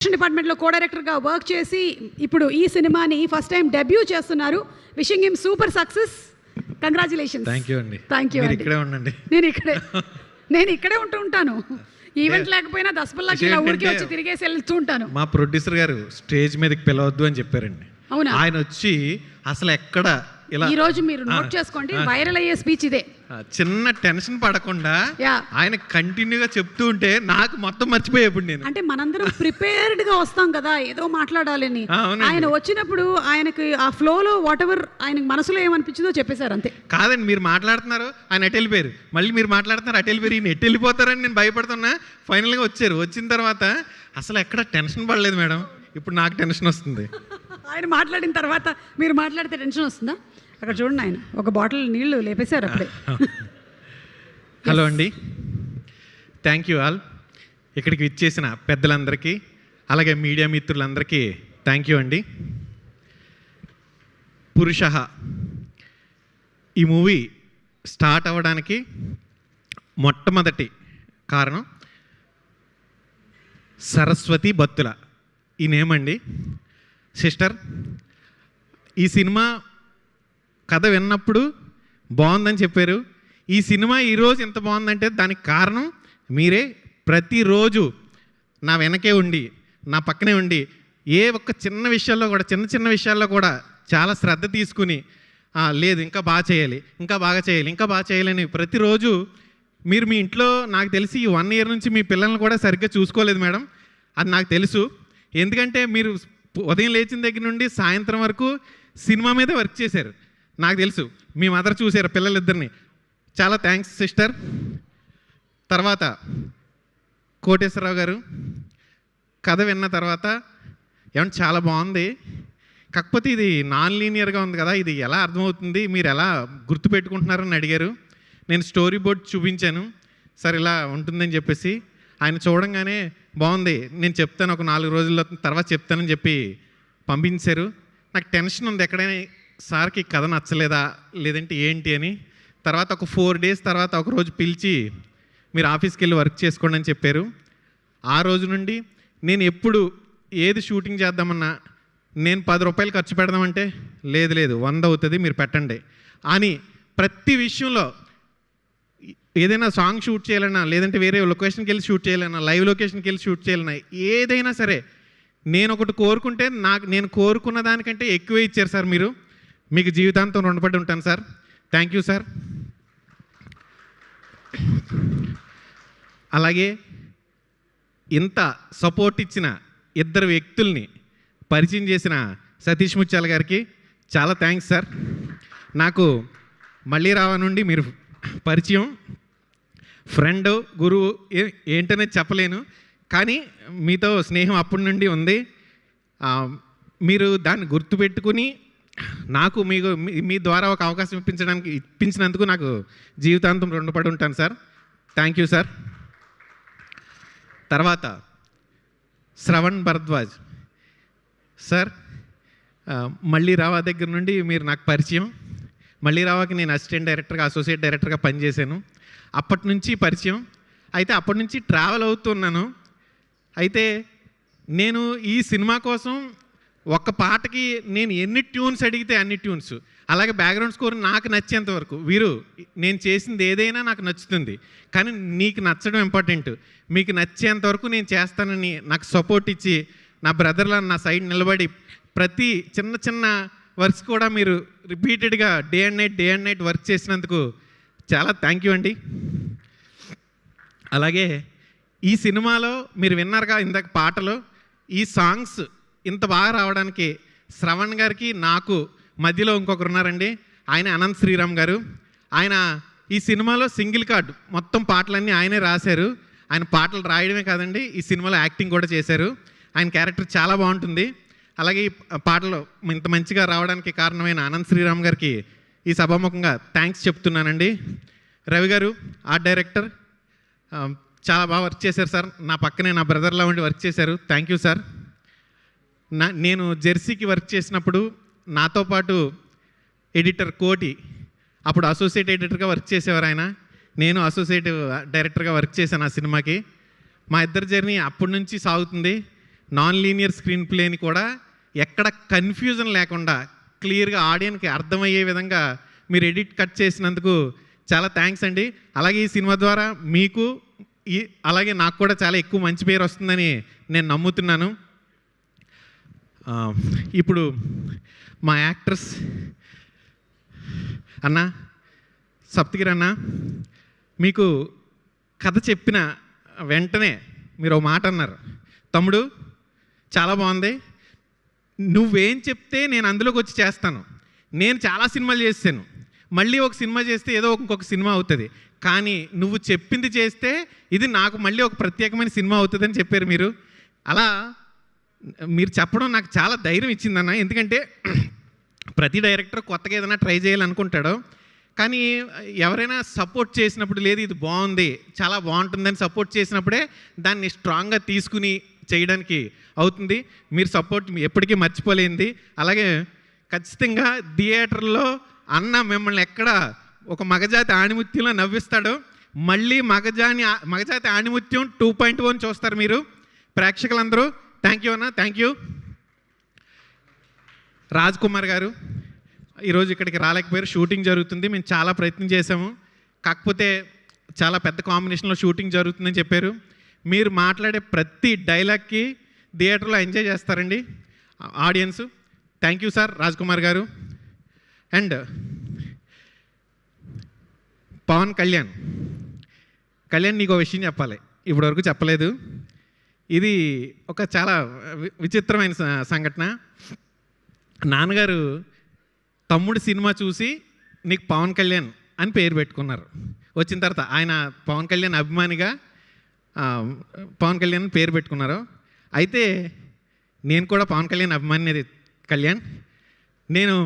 డిపార్ట్మెంట్లో కో డైరెక్టర్గా వర్క్ చేసి ఇప్పుడు ఈ సినిమాని ఫస్ట్ టైం డెబ్యూ చేస్తున్నారు. Wishing him super success. Congratulations. Thank you అండి. ఇక్కడే ఉండండి. నేను ఇక్కడే ఉంటాను. ఈవెంట్ లేకపోయినా దసపల్లాకి ఇలా ఊరికి వచ్చి తిరిగేసి వెళ్తూ ఉంటాను. మా ప్రొడ్యూసర్ గారు స్టేజ్ మీదకి పిలవద్దు అని చెప్పారండి. అవునా? ఆయన వచ్చి అసలు ఎక్కడ ఇలా ఈ రోజు మీరు నోట్ చేసుకోండి, వైరల్ అయ్యే స్పీచ్ ఇదే. చిన్న టెన్షన్ పడకుండా ఆయన కంటిన్యూగా చెప్తూ ఉంటే నాకు మొత్తం మర్చిపోయేప్పుడు నేను. అంటే మనందరం ప్రిపేర్డ్ గా వస్తాం కదా ఏదో మాట్లాడాలని. ఆయన వచ్చినప్పుడు ఆయనకి ఆ ఫ్లోలో వాట్ ఎవర్ ఆయనకి మనసులో ఏమనిపించిందో చెప్పేశారు అంతే. కాదండి, మీరు మాట్లాడుతున్నారు, ఆయన ఎటు వెళ్ళిపోయారు, మళ్ళీ మీరు మాట్లాడుతున్నారు అటు వెళ్ళిపోయారు, ఈయన ఎటు వెళ్ళిపోతారని నేను భయపడుతున్నా. ఫైనల్గా వచ్చారు. వచ్చిన తర్వాత అసలు ఎక్కడ టెన్షన్ పడలేదు మేడం. ఇప్పుడు నాకు టెన్షన్ వస్తుంది. ఆయన మాట్లాడిన తర్వాత మీరు మాట్లాడితే టెన్షన్ వస్తుందా? అక్కడ చూడండి, ఆయన ఒక బాటిల్ నీళ్లు లేపేశారు అప్పుడే. హలో అండి, థ్యాంక్ యూ ఆల్. ఇక్కడికి ఇచ్చేసిన పెద్దలందరికీ అలాగే మీడియా మిత్రులందరికీ థ్యాంక్ యూ అండి. పురుషః ఈ మూవీ స్టార్ట్ అవ్వడానికి మొట్టమొదటి కారణం సరస్వతి బత్తుల ఈ నేమ్ అండి. సిస్టర్, ఈ సినిమా కథ విన్నప్పుడు బాగుందని చెప్పారు. ఈ సినిమా ఈరోజు ఎంత బాగుందంటే దానికి కారణం మీరే. ప్రతిరోజు నా వెనకే ఉండి, నా పక్కనే ఉండి, ఏ ఒక్క చిన్న విషయాల్లో కూడా చిన్న విషయాల్లో కూడా చాలా శ్రద్ధ తీసుకుని లేదు ఇంకా బాగా చేయాలి, ఇంకా బాగా చేయాలి, ఇంకా బాగా చేయాలని ప్రతిరోజు మీరు మీ ఇంట్లో నాకు తెలిసి ఈ 1 year నుంచి మీ పిల్లల్ని కూడా సరిగ్గా చూసుకోలేదు మేడం. అది నాకు తెలుసు. ఎందుకంటే మీరు ఉదయం లేచిన దగ్గర నుండి సాయంత్రం వరకు సినిమా మీద వర్క్ చేశారు. నాకు తెలుసు. మీ మదర్ చూశారు పిల్లలిద్దరిని. చాలా థ్యాంక్స్ సిస్టర్. తర్వాత కోటేశ్వరరావు గారు కథ విన్న తర్వాత ఏమంటే చాలా బాగుంది, కాకపోతే ఇది నాన్ లీనియర్గా ఉంది కదా, ఇది ఎలా అర్థమవుతుంది, మీరు ఎలా గుర్తుపెట్టుకుంటున్నారని అడిగారు. నేను స్టోరీ బోర్డ్ చూపించాను. సార్ ఇలా ఉంటుందని చెప్పేసి ఆయన చూడంగానే బాగుంది, నేను చెప్తాను ఒక 4 రోజుల తర్వాత చెప్తానని చెప్పి పంపించారు. నాకు టెన్షన్ ఉంది, ఎక్కడైనా సార్కి కథ నచ్చలేదా లేదంటే ఏంటి అని. తర్వాత ఒక 4 days తర్వాత ఒకరోజు పిలిచి మీరు ఆఫీస్కి వెళ్ళి వర్క్ చేసుకోండి అని చెప్పారు. ఆ రోజు నుండి నేను ఎప్పుడు ఏది షూటింగ్ చేద్దామన్నా నేను 10 రూపాయలు ఖర్చు పెడదామంటే లేదు 100 అవుతుంది మీరు పెట్టండి అని ప్రతి విషయంలో, ఏదైనా సాంగ్ షూట్ చేయాలన్నా లేదంటే వేరే లొకేషన్కి వెళ్ళి షూట్ చేయాలన్నా లైవ్ లొకేషన్కి వెళ్ళి షూట్ చేయాలన్నా ఏదైనా సరే నేను ఒకటి కోరుకుంటే నేను కోరుకున్న దానికంటే ఎక్కువే ఇచ్చారు సార్ మీరు. మీకు జీవితాంతం రుణపడి ఉంటాను సార్. Thank you sir. అలాగే ఇంత సపోర్ట్ ఇచ్చిన 2 వ్యక్తుల్ని పరిచయం చేసిన సతీష్ ముత్యాల గారికి చాలా థ్యాంక్స్ సార్. నాకు మళ్ళీ రావ నుండి మీరు పరిచయం, ఫ్రెండ్, గురువు ఏంటనేది చెప్పలేను, కానీ మీతో స్నేహం అప్పటి నుండి ఉంది. మీరు దాన్ని గుర్తుపెట్టుకుని నాకు మీ ద్వారా ఒక అవకాశం ఇప్పించినందుకు నాకు జీవితాంతం రుణపడి ఉంటాను సార్. Thank you sir. తర్వాత శ్రవణ్ భరద్వాజ్ సార్, మళ్ళీ రావా దగ్గర నుండి మీరు నాకు పరిచయం. మళ్ళీ రావాకి నేను అసిస్టెంట్ డైరెక్టర్గా అసోసియేట్ డైరెక్టర్గా పనిచేశాను. అప్పటి నుంచి పరిచయం. అయితే అప్పటి నుంచి ట్రావెల్ అవుతున్నాను. అయితే నేను ఈ సినిమా కోసం ఒక్క పాటకి నేను ఎన్ని ట్యూన్స్ అడిగితే అన్ని ట్యూన్స్, అలాగే బ్యాక్గ్రౌండ్ స్కోర్ నాకు నచ్చేంత వరకు, వీరు నేను చేసింది ఏదైనా నాకు నచ్చుతుంది, కానీ నీకు నచ్చడం ఇంపార్టెంట్, మీకు నచ్చేంత వరకు నేను చేస్తానని నాకు సపోర్ట్ ఇచ్చి నా బ్రదర్లా నా సైడ్ నిలబడి ప్రతి చిన్న వర్క్స్ కూడా మీరు రిపీటెడ్గా డే అండ్ నైట్ వర్క్ చేసినందుకు చాలా థ్యాంక్ యూ అండి. అలాగే ఈ సినిమాలో మీరు విన్నారుగా ఇందాక పాటలు, ఈ సాంగ్స్ ఇంత బాగా రావడానికి శ్రవణ్ గారికి నాకు మధ్యలో ఇంకొకరు ఉన్నారండి. ఆయన అనంత్ శ్రీరామ్ గారు. ఆయన ఈ సినిమాలో సింగిల్ కార్డ్ మొత్తం పాటలన్నీ ఆయనే రాశారు. ఆయన పాటలు రాయడమే కాదండి, ఈ సినిమాలో యాక్టింగ్ కూడా చేశారు. ఆయన క్యారెక్టర్ చాలా బాగుంటుంది. అలాగే ఈ పాటలు ఇంత మంచిగా రావడానికి కారణమైన అనంత్ శ్రీరామ్ గారికి ఈ సభాముఖంగా థ్యాంక్స్ చెప్తున్నానండి. రవి గారు ఆర్ట్ డైరెక్టర్, చాలా బాగా వర్క్ చేశారు సార్. నా పక్కనే నా బ్రదర్లా ఉండి వర్క్ చేశారు. Thank you sir. నేను జెర్సీకి వర్క్ చేసినప్పుడు నాతో పాటు ఎడిటర్ కోటి అప్పుడు అసోసియేట్ ఎడిటర్గా వర్క్ చేసేవారు ఆయన. నేను అసోసియేట్ డైరెక్టర్గా వర్క్ చేశాను ఆ సినిమాకి. మా ఇద్దరి జర్నీ అప్పటి నుంచి సాగుతుంది. నాన్ లీనియర్ స్క్రీన్ ప్లేని కూడా ఎక్కడ కన్ఫ్యూజన్ లేకుండా క్లియర్గా ఆడియన్కి అర్థమయ్యే విధంగా మీరు ఎడిట్ కట్ చేసినందుకు చాలా థ్యాంక్స్ అండి. అలాగే ఈ సినిమా ద్వారా మీకు అలాగే నాకు కూడా చాలా ఎక్కువ మంచి పేరు వస్తుందని నేను నమ్ముతున్నాను. ఇప్పుడు మా యాక్టర్స్ అన్న సప్తగిరి అన్న, మీకు కథ చెప్పిన వెంటనే మీరు ఒక మాట అన్నారు, తమ్ముడు చాలా బాగుంది, నువ్వేం చెప్తే నేను అందులోకి వచ్చి చేస్తాను. నేను చాలా సినిమాలు చేశాను, మళ్ళీ ఒక సినిమా చేస్తే ఏదో ఇంకొక సినిమా అవుతుంది, కానీ నువ్వు చెప్పింది చేస్తే ఇది నాకు మళ్ళీ ఒక ప్రత్యేకమైన సినిమా అవుతుందని చెప్పారు మీరు. అలా మీరు చెప్పడం నాకు చాలా ధైర్యం ఇచ్చిందన్న. ఎందుకంటే ప్రతి డైరెక్టర్ కొత్తగా ఏదైనా ట్రై చేయాలనుకుంటాడో, కానీ ఎవరైనా సపోర్ట్ చేసినప్పుడు, లేదు ఇది బాగుంది చాలా బాగుంటుందని సపోర్ట్ చేసినప్పుడే దాన్ని స్ట్రాంగ్గా తీసుకుని చేయడానికి అవుతుంది. మీరు సపోర్ట్ ఎప్పటికీ మర్చిపోలేంది. అలాగే ఖచ్చితంగా థియేటర్లో అన్న మిమ్మల్ని ఎక్కడ ఒక మగజాతి ఆణిముత్యంలో నవ్విస్తాడో, మళ్ళీ మగజాతి ఆణిముత్యం 2.1 చూస్తారు మీరు ప్రేక్షకులందరూ. థ్యాంక్ యూ అన్న, థ్యాంక్ యూ. రాజ్ కుమార్ గారు ఈరోజు ఇక్కడికి రాలేకపోయారు, షూటింగ్ జరుగుతుంది, మేము చాలా ప్రయత్నం చేసాము, కాకపోతే చాలా పెద్ద కాంబినేషన్లో షూటింగ్ జరుగుతుందని చెప్పారు. మీరు మాట్లాడే ప్రతి డైలాగ్కి థియేటర్లో ఎంజాయ్ చేస్తారండి audience. Thank you sir Raj Kumar గారు. అండ్ పవన్ కళ్యాణ్ నీకు ఒక విషయం చెప్పాలి, ఇప్పటివరకు చెప్పలేదు. ఇది ఒక చాలా విచిత్రమైన సంఘటన. నాన్నగారు తమ్ముడు సినిమా చూసి నీకు పవన్ కళ్యాణ్ అని పేరు పెట్టుకున్నారు. వచ్చిన తర్వాత ఆయన పవన్ కళ్యాణ్ అభిమానిగా పవన్ కళ్యాణ్ పేరు పెట్టుకున్నారు. అయితే నేను కూడా పవన్ కళ్యాణ్ అభిమాని. కళ్యాణ్ నేను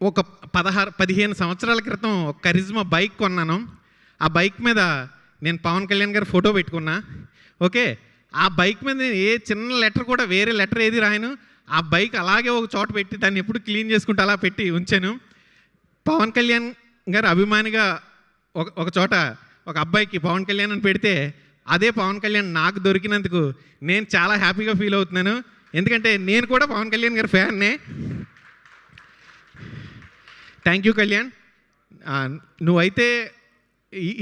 ఒక 15 సంవత్సరాల క్రితం ఒక కరిజ్మా బైక్ కొన్నాను. ఆ బైక్ మీద నేను పవన్ కళ్యాణ్ గారి ఫోటో పెట్టుకున్నా. ఓకే, ఆ బైక్ మీద నేను ఏ చిన్న లెటర్ కూడా, వేరే లెటర్ ఏది రాయను. ఆ బైక్ అలాగే ఒక చోట పెట్టి దాన్ని ఎప్పుడు క్లీన్ చేసుకుంటూ అలా పెట్టి ఉంచాను. పవన్ కళ్యాణ్ గారు అభిమానిగా ఒక చోట ఒక అబ్బాయికి పవన్ కళ్యాణ్ అని పెడితే అదే పవన్ కళ్యాణ్ నాకు దొరికినందుకు నేను చాలా హ్యాపీగా ఫీల్ అవుతున్నాను. ఎందుకంటే నేను కూడా పవన్ కళ్యాణ్ గారి ఫ్యాన్నే. Thank you Kalyan. నువ్వైతే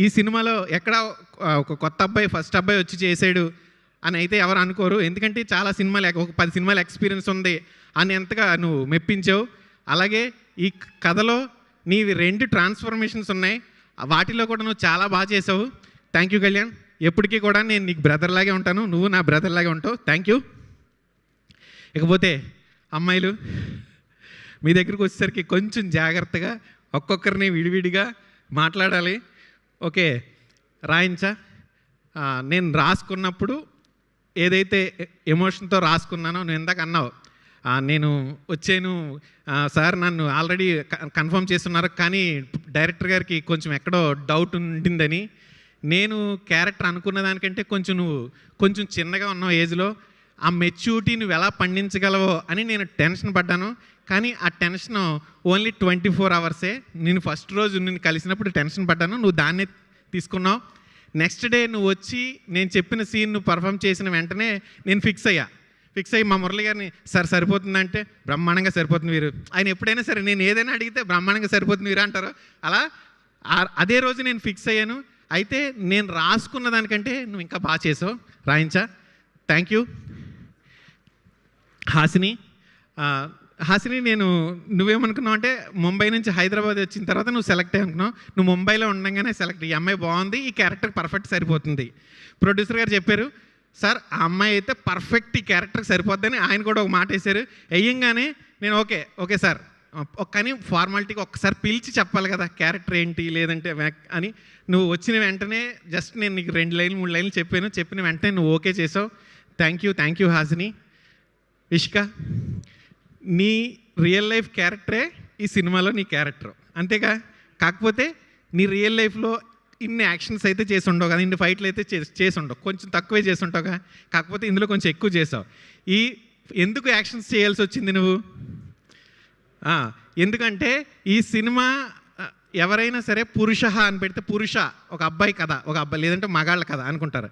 ఈ సినిమాలో ఎక్కడ ఒక కొత్త అబ్బాయి ఫస్ట్ అబ్బాయి వచ్చి చేసాడు అని అయితే ఎవరు అనుకోరు. ఎందుకంటే చాలా సినిమాలు, ఒక 10 సినిమాల ఎక్స్పీరియన్స్ ఉంది అని ఎంతగా నువ్వు మెప్పించావు. అలాగే ఈ కథలో నీవి 2 ట్రాన్స్ఫర్మేషన్స్ ఉన్నాయి, వాటిలో కూడా నువ్వు చాలా బాగా చేసావు. Thank you Kalyan. ఎప్పటికీ కూడా నేను నీకు బ్రదర్ లాగే ఉంటాను, నువ్వు నా బ్రదర్ లాగే ఉంటావు. Thank you. ఇకపోతే అమ్మాయిలు, మీ దగ్గరికి వచ్చేసరికి కొంచెం జాగ్రత్తగా ఒక్కొక్కరిని విడివిడిగా మాట్లాడాలి. ఓకే, రాయించా. నేను రాసుకున్నప్పుడు ఏదైతే ఎమోషన్తో రాసుకున్నానో, నేను ఇందాక అన్నావు, నేను వచ్చాను సార్, నన్ను ఆల్రెడీ కన్ఫర్మ్ చేస్తున్నారు, కానీ డైరెక్టర్ గారికి కొంచెం ఎక్కడో డౌట్ ఉండిందని. నేను క్యారెక్టర్ అనుకున్న దానికంటే నువ్వు కొంచెం చిన్నగా ఉన్నావు ఏజ్లో, ఆ మెచ్యూరిటీ నువ్వు ఎలా పండించగలవో అని నేను టెన్షన్ పడ్డాను. కానీ ఆ టెన్షన్ ఓన్లీ 24 అవర్సే. నేను ఫస్ట్ రోజు నేను కలిసినప్పుడు టెన్షన్ పడ్డాను, నువ్వు దాన్నే తీసుకున్నావు. నెక్స్ట్ డే నువ్వు వచ్చి నేను చెప్పిన సీన్ నువ్వు పర్ఫామ్ చేసిన వెంటనే నేను ఫిక్స్ అయ్యి మా మురళి గారిని, సార్ సరిపోతుందంటే బ్రహ్మాండంగా సరిపోతుంది మీరు. ఆయన ఎప్పుడైనా సరే నేను ఏదైనా అడిగితే బ్రహ్మాండంగా సరిపోతుంది మీరు అంటారు. అలా అదే రోజు నేను ఫిక్స్ అయ్యాను. అయితే నేను రాసుకున్న దానికంటే నువ్వు ఇంకా బాగా చేసావు, రాయించా. Thank you. హాసిని నువ్వేమనుకున్నావు అంటే, ముంబై నుంచి హైదరాబాద్ వచ్చిన తర్వాత నువ్వు సెలెక్ట్ అయ్యి అనుకున్నావు. నువ్వు ముంబైలో ఉండగానే సెలెక్ట్, ఈ అమ్మాయి బాగుంది, ఈ క్యారెక్టర్ పర్ఫెక్ట్ సరిపోతుంది. ప్రొడ్యూసర్ గారు చెప్పారు, సార్ ఆ అమ్మాయి అయితే పర్ఫెక్ట్ ఈ క్యారెక్టర్కి సరిపోద్దని ఆయన కూడా ఒక మాట వేశారు. వేయంగానే నేను ఓకే సార్, కానీ ఫార్మాలిటీకి ఒక్కసారి పిలిచి చెప్పాలి కదా క్యారెక్టర్ ఏంటి లేదంటే అని. నువ్వు వచ్చిన వెంటనే జస్ట్ నేను నీకు 2 లైన్లు 3 లైన్లు చెప్పిన వెంటనే నువ్వు ఓకే చేసావు. Thank you Hasini. ఇష్క, నీ రియల్ లైఫ్ క్యారెక్టరే ఈ సినిమాలో నీ క్యారెక్టర్, అంతేగా. కాకపోతే నీ రియల్ లైఫ్లో ఇన్ని యాక్షన్స్ అయితే చేసి ఉండవు కదా, ఇన్ని ఫైట్లు అయితే చేసి ఉండవు, కొంచెం తక్కువే చేసి ఉంటావుగా. కాకపోతే ఇందులో కొంచెం ఎక్కువ చేసావు. ఎందుకు యాక్షన్స్ చేయాల్సి వచ్చింది నువ్వు? ఎందుకంటే ఈ సినిమా ఎవరైనా సరే పురుష అని పెడితే పురుష ఒక అబ్బాయి కథ, ఒక అబ్బాయి లేదంటే మగాళ్ళ కథ అనుకుంటారు.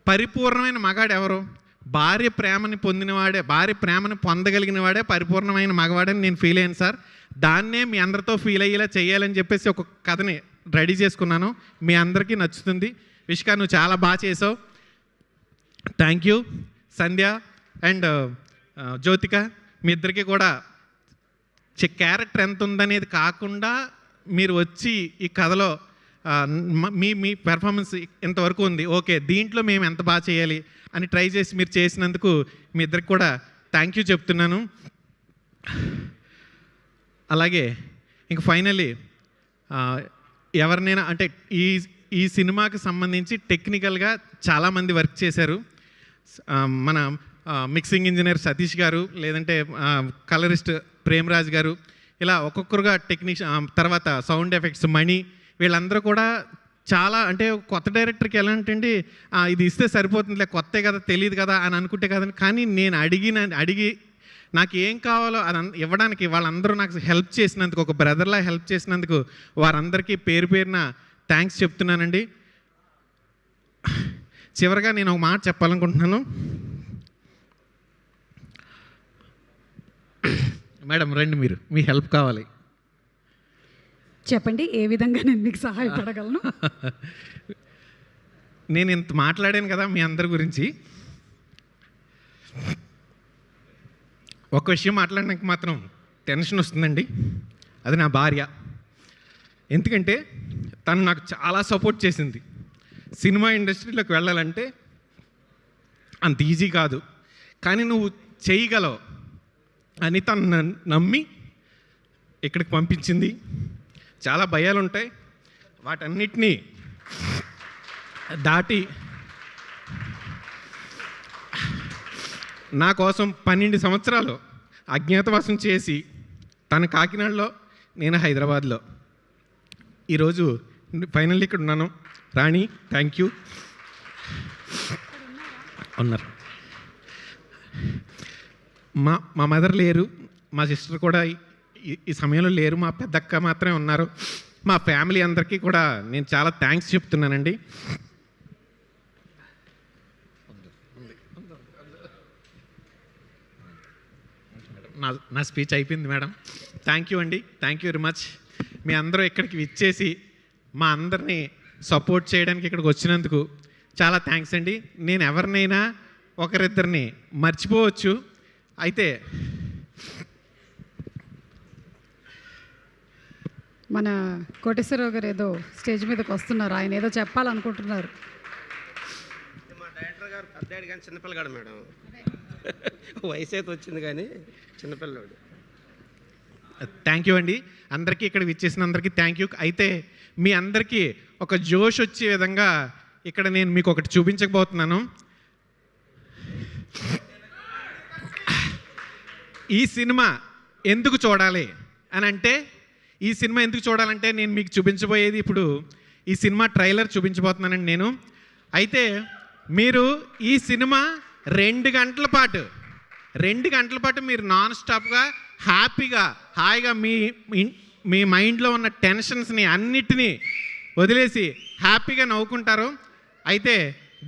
పరిపూర్ణమైన మగాడు ఎవరు? భార్య ప్రేమని పొందగలిగిన వాడే పరిపూర్ణమైన మగవాడని నేను ఫీల్ అయ్యాను సార్. దాన్నే మీ అందరితో ఫీల్ అయ్యేలా చేయాలని చెప్పేసి ఒక కథని రెడీ చేసుకున్నాను. మీ అందరికీ నచ్చుతుంది. విష్కా, నువ్వు చాలా బాగా చేసావు. Thank you. Sandhya and Jyothika, మీ ఇద్దరికి కూడా క్యారెక్టర్ ఎంత ఉందనేది కాకుండా మీరు వచ్చి ఈ కథలో మీ పెర్ఫార్మెన్స్ ఇంతవరకు ఉంది, ఓకే దీంట్లో మేము ఎంత బాగా చేయాలి అని ట్రై చేసి మీరు చేసినందుకు మీ ఇద్దరికి కూడా థ్యాంక్ యూ చెప్తున్నాను. అలాగే ఇంక ఫైనల్లీ ఎవరినైనా అంటే ఈ సినిమాకి సంబంధించి టెక్నికల్గా చాలామంది వర్క్ చేశారు. మన మిక్సింగ్ ఇంజనీర్ సతీష్ గారు, లేదంటే కలరిస్ట్ ప్రేమరాజ్ గారు, ఇలా ఒక్కొక్కరుగా తర్వాత సౌండ్ ఎఫెక్ట్స్ మణి, వీళ్ళందరూ కూడా చాలా అంటే కొత్త డైరెక్టర్కి ఎలా అంటే ఇది ఇస్తే సరిపోతుందిలే, కొత్తే కదా తెలియదు కదా అని అనుకుంటే కదండి. కానీ నేను అడిగి నాకు ఏం కావాలో అది ఇవ్వడానికి వాళ్ళందరూ నాకు హెల్ప్ చేసినందుకు, ఒక బ్రదర్లా హెల్ప్ చేసినందుకు వారందరికీ పేరు పేరున థ్యాంక్స్ చెప్తున్నానండి. చివరిగా నేను ఒక మాట చెప్పాలనుకుంటున్నాను. మేడం రండి, మీ హెల్ప్ కావాలి. చెప్పండి, ఏ విధంగా నేను మీకు సహాయపడగలను? నేను ఇంత మాట్లాడాను కదా మీ అందరి గురించి. ఒక విషయం మాట్లాడడానికి మాత్రం టెన్షన్ వస్తుందండి. అది నా భార్య. ఎందుకంటే తను నాకు చాలా సపోర్ట్ చేసింది. సినిమా ఇండస్ట్రీలోకి వెళ్ళాలంటే అంత ఈజీ కాదు, కానీ నువ్వు చేయగలవు అని తను నమ్మి ఇక్కడికి పంపించింది. చాలా భయాలు ఉంటాయి, వాటన్నిటినీ దాటి నా కోసం 12 సంవత్సరాలు అజ్ఞాతవాసం చేసి తను కాకినాడలో, నేను హైదరాబాద్లో, ఈరోజు ఫైనల్లీ ఇక్కడ ఉన్నాను. రాణి, థ్యాంక్ యూ. ఉన్నారు. మా మదర్ లేరు, మా సిస్టర్ కూడా ఈ సమయంలో లేరు, మా పెద్దక్క మాత్రమే ఉన్నారు. మా ఫ్యామిలీ అందరికీ కూడా నేను చాలా థ్యాంక్స్ చెప్తున్నానండి. నా స్పీచ్ అయిపోయింది మేడం. థ్యాంక్ యూ అండి, థ్యాంక్ యూ వెరీ మచ్. మీ అందరూ ఇక్కడికి విచ్చేసి మా అందరినీ సపోర్ట్ చేయడానికి ఇక్కడికి వచ్చినందుకు చాలా థ్యాంక్స్ అండి. నేను ఎవరినైనా ఒకరిద్దరిని మర్చిపోవచ్చు, అయితే మన కోటేశ్వరరావు గారు ఏదో స్టేజ్ మీదకి వస్తున్నారు, ఆయన ఏదో చెప్పాలనుకుంటున్నారు. మా డైరెక్టర్ గారు పెద్దాడు కానీ చిన్నపిల్లగాడు మేడం. వయసు అయితే వచ్చింది కానీ చిన్నపిల్లవాడు. థ్యాంక్ యూ అండి. అందరికీ ఇక్కడ విచ్చేసిన అందరికీ థ్యాంక్ యూ. అయితే మీ అందరికీ ఒక జోష్ వచ్చే విధంగా ఇక్కడ నేను మీకు ఒకటి చూపించకపోతున్నాను. ఈ సినిమా ఎందుకు చూడాలి అని అంటే, ఈ సినిమా ఎందుకు చూడాలంటే నేను మీకు చూపించబోయేది ఇప్పుడు ఈ సినిమా ట్రైలర్ చూపించబోతున్నానండి నేను. అయితే మీరు ఈ సినిమా 2 గంటల పాటు మీరు నాన్ స్టాప్గా హాయిగా మీ మైండ్లో ఉన్న టెన్షన్స్ని అన్నిటినీ వదిలేసి హ్యాపీగా నవ్వుకుంటారు. అయితే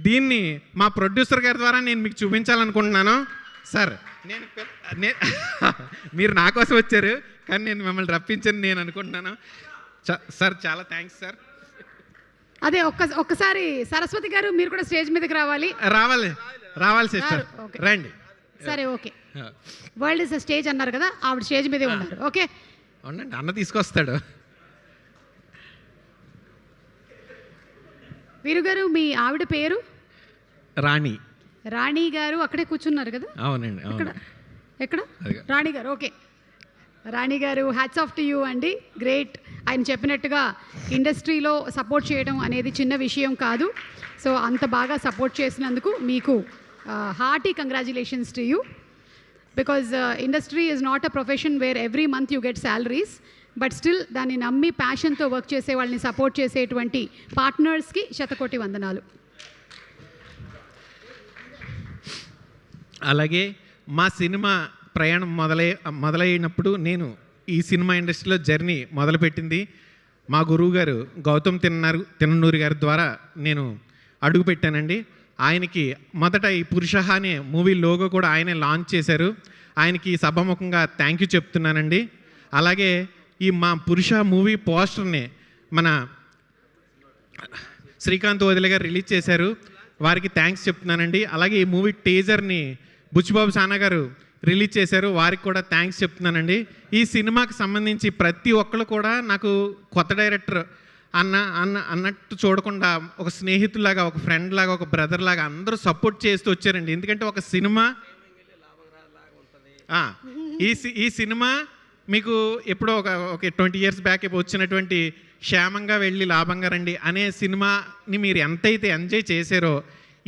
దీన్ని మా ప్రొడ్యూసర్ గారి ద్వారా నేను మీకు చూపించాలనుకుంటున్నాను. సార్, మీరు నా కోసం వచ్చారు కానీ నేను మిమ్మల్ని రప్పించని నేను అనుకుంటున్నాను. సార్ చాలా థ్యాంక్స్ సార్. అదే ఒక్కసారి సరస్వతి గారు మీరు కూడా స్టేజ్ మీదకి రావాలి సిస్టర్, రండి. సరే, ఓకే. వరల్డ్ ఇస్ స్టేజ్ అన్నారు కదా, ఆవిడ స్టేజ్ మీదే ఉన్నారు. ఓకే, అవునండి, అన్న తీసుకొస్తాడు. వీరు గారు, మీ ఆవిడ పేరు? రాణి గారు అక్కడే కూర్చున్నారు కదా? అవునండి. ఎక్కడ? రాణి గారు. ఓకే, రాణి గారు, హ్యాట్స్ ఆఫ్ టు యూ అండి. గ్రేట్. ఆయన చెప్పినట్టుగా ఇండస్ట్రీలో సపోర్ట్ చేయడం అనేది చిన్న విషయం కాదు. సో అంత బాగా సపోర్ట్ చేసినందుకు మీకు hearty congratulations to you. Because industry is not a profession where every month you get salaries, but still దాన్ని నమ్మి ప్యాషన్తో వర్క్ చేసే వాళ్ళని సపోర్ట్ చేసేటువంటి పార్ట్నర్స్కి శతకోటి వందనాలు. అలాగే మా సినిమా ప్రయాణం మొదలైనప్పుడు నేను ఈ సినిమా ఇండస్ట్రీలో జర్నీ మొదలుపెట్టింది మా గురువు గారు గౌతమ్ తిన్ననూరి గారి ద్వారా నేను అడుగుపెట్టానండి. ఆయనకి మొదట ఈ పురుష అనే మూవీ లోగో కూడా ఆయనే లాంచ్ చేశారు. ఆయనకి సభాముఖంగా థ్యాంక్ యూ చెప్తున్నానండి. అలాగే ఈ మా పురుష మూవీ పోస్టర్ని మన శ్రీకాంత్ వదిలే గారు రిలీజ్ చేశారు, వారికి థ్యాంక్స్ చెప్తున్నానండి. అలాగే ఈ మూవీ టీజర్ని బుచ్చిబాబు సానా గారు రిలీజ్ చేశారు, వారికి కూడా థ్యాంక్స్ చెప్తున్నానండి. ఈ సినిమాకి సంబంధించి ప్రతి ఒక్కరు కూడా నాకు కొత్త డైరెక్టర్ అన్నట్టు చూడకుండా ఒక స్నేహితులాగా, ఒక ఫ్రెండ్ లాగా, ఒక బ్రదర్ లాగా అందరూ సపోర్ట్ చేస్తూ వచ్చారండి. ఎందుకంటే ఒక సినిమా ఈ సినిమా మీకు ఎప్పుడో ఒక 20 years బ్యాక్ వచ్చినటువంటి క్షేమంగా వెళ్ళి లాభంగా రండి అనే సినిమాని మీరు ఎంతైతే ఎంజాయ్ చేశారో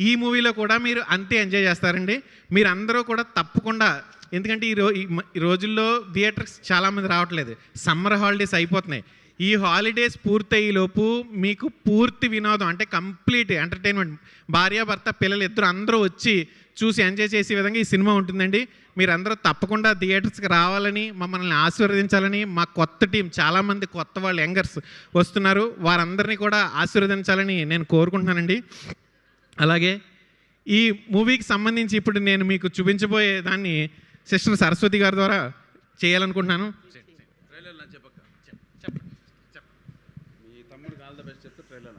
ఈ మూవీలో కూడా మీరు అంతే ఎంజాయ్ చేస్తారండి. మీరు అందరూ కూడా తప్పకుండా, ఎందుకంటే ఈ రోజుల్లో థియేటర్స్ చాలామంది రావట్లేదు, సమ్మర్ హాలిడేస్ అయిపోతున్నాయి. ఈ హాలిడేస్ పూర్తయ్యేలోపు మీకు పూర్తి వినోదం అంటే కంప్లీట్ ఎంటర్టైన్మెంట్, భార్యాభర్త పిల్లలు ఇద్దరు అందరూ వచ్చి చూసి ఎంజాయ్ చేసే విధంగా ఈ సినిమా ఉంటుందండి. మీరందరూ తప్పకుండా థియేటర్స్కి రావాలని, మమ్మల్ని ఆశీర్వదించాలని, మా కొత్త టీం చాలామంది కొత్త వాళ్ళు యంగర్స్ వస్తున్నారు, వారందరినీ కూడా ఆశీర్వదించాలని నేను కోరుకుంటున్నానండి. అలాగే ఈ మూవీకి సంబంధించి ఇప్పుడు నేను మీకు చూపించబోయే దాన్ని సిస్టర్ సరస్వతి గారి ద్వారా చేయాలనుకుంటున్నాను. మీ తమ్ముడికి ఆల్ ద బెస్ట్ చెప్తే ట్రైలర్